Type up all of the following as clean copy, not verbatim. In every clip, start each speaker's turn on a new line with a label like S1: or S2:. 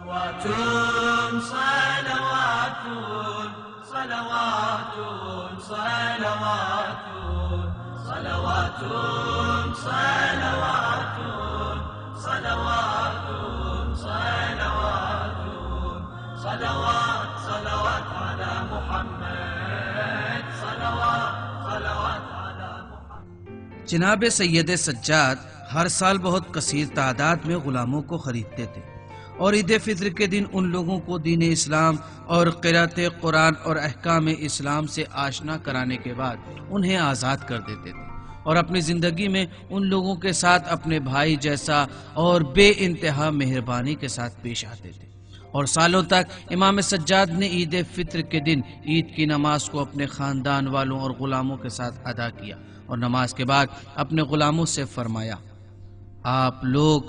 S1: صلوات صلوات صلوات صلوات صلوات صلوات صلوات صلوات صلوات صلوات على محمد صلوات صلوات على محمد۔
S2: جناب سید سجاد ہر سال بہت کثیر تعداد میں غلاموں کو خریدتے تھے اور عید فطر کے دن ان لوگوں کو دین اسلام اور قرأت قرآن اور احکام اسلام سے آشنا کرانے کے بعد انہیں آزاد کر دیتے تھے اور اپنی زندگی میں ان لوگوں کے ساتھ اپنے بھائی جیسا اور بے انتہا مہربانی کے ساتھ پیش آتے تھے۔ اور سالوں تک امام سجاد نے عید فطر کے دن عید کی نماز کو اپنے خاندان والوں اور غلاموں کے ساتھ ادا کیا اور نماز کے بعد اپنے غلاموں سے فرمایا، آپ لوگ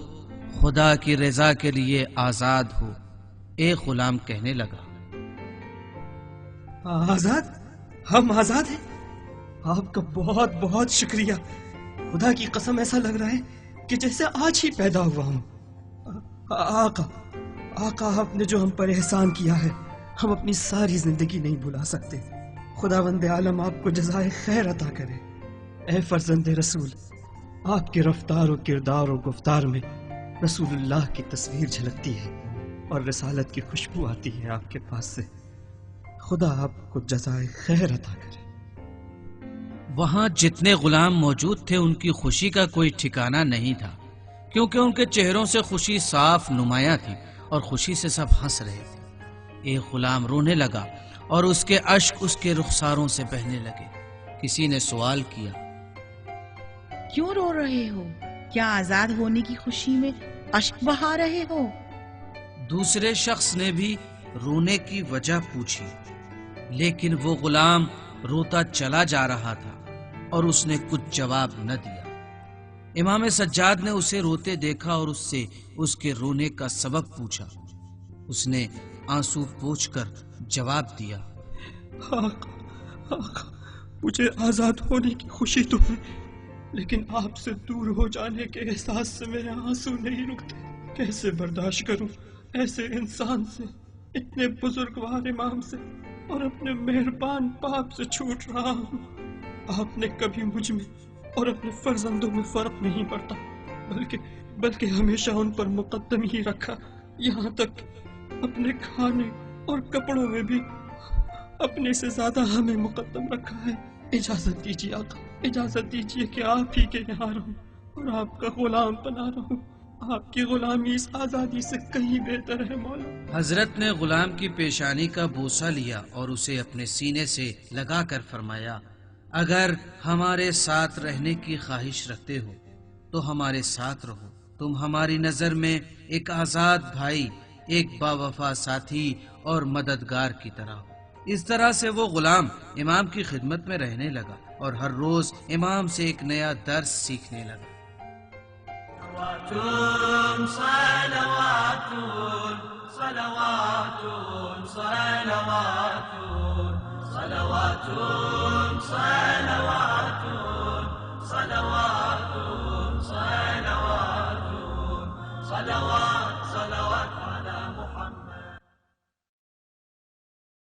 S2: خدا کی رضا کے لیے آزاد ہو۔ ایک غلام کہنے لگا،
S3: آزاد؟ ہم آزاد ہیں؟ آپ کا بہت بہت شکریہ۔ خدا کی قسم ایسا لگ رہا ہے کہ جیسے آج ہی پیدا ہوا ہوں۔ آقا آپ نے جو ہم پر احسان کیا ہے ہم اپنی ساری زندگی نہیں بھلا سکتے۔ خداوند عالم آپ کو جزائے خیر عطا کرے۔ اے فرزند رسول، آپ کے رفتار و کردار و گفتار میں رسول اللہ کی تصویر جھلکتی ہے اور رسالت کی خوشبو آتی ہے آپ کے پاس سے۔ خدا آپ کو جزائے خیر عطا کرے۔
S2: وہاں جتنے غلام موجود تھے ان کی خوشی کا کوئی ٹھکانہ نہیں تھا، کیونکہ ان کے چہروں سے خوشی صاف نمایاں تھی اور خوشی سے سب ہنس رہے تھے۔ ایک غلام رونے لگا اور اس کے اشک اس کے رخساروں سے بہنے لگے۔ کسی نے سوال کیا،
S4: کیوں رو رہے ہو؟ کیا آزاد ہونے کی خوشی میں اشک بہا رہے ہو؟
S2: دوسرے شخص نے بھی رونے کی وجہ پوچھی، لیکن وہ غلام روتا چلا جا رہا تھا اور اس نے کچھ جواب نہ دیا۔ امام سجاد نے اسے روتے دیکھا اور اس سے اس کے رونے کا سبب پوچھا۔ اس نے آنسو پوچھ کر جواب دیا،
S3: آقا مجھے آزاد ہونے کی خوشی تو ہے، لیکن آپ سے دور ہو جانے کے احساس سے میرے آنسو نہیں رکتے۔ کیسے برداشت کروں ایسے انسان سے، اتنے بزرگوار امام سے، اور اپنے مہربان باپ سے چھوٹ رہا ہوں۔ آپ نے کبھی مجھ میں اور اپنے فرزندوں میں فرق نہیں پڑتا، بلکہ ہمیشہ ان پر مقدم ہی رکھا، یہاں تک اپنے کھانے اور کپڑوں میں بھی اپنے سے زیادہ ہمیں مقدم رکھا ہے۔ اجازت دیجیے آقا، اجازت دیجیے کہ آپ ہی کے یہاں رہوں اور آپ کا غلام بنا رہوں۔ آپ کی غلامی اس آزادی سے کہیں بہتر ہے مولا۔
S2: حضرت نے غلام کی پیشانی کا بوسہ لیا اور اسے اپنے سینے سے لگا کر فرمایا، اگر ہمارے ساتھ رہنے کی خواہش رکھتے ہو تو ہمارے ساتھ رہو۔ تم ہماری نظر میں ایک آزاد بھائی، ایک باوفا ساتھی اور مددگار کی طرح ہو۔ اس طرح سے وہ غلام امام کی خدمت میں رہنے لگا اور ہر روز امام سے ایک نیا درس سیکھنے لگا۔
S1: صلوات صلوات صلوات صلوات صلوات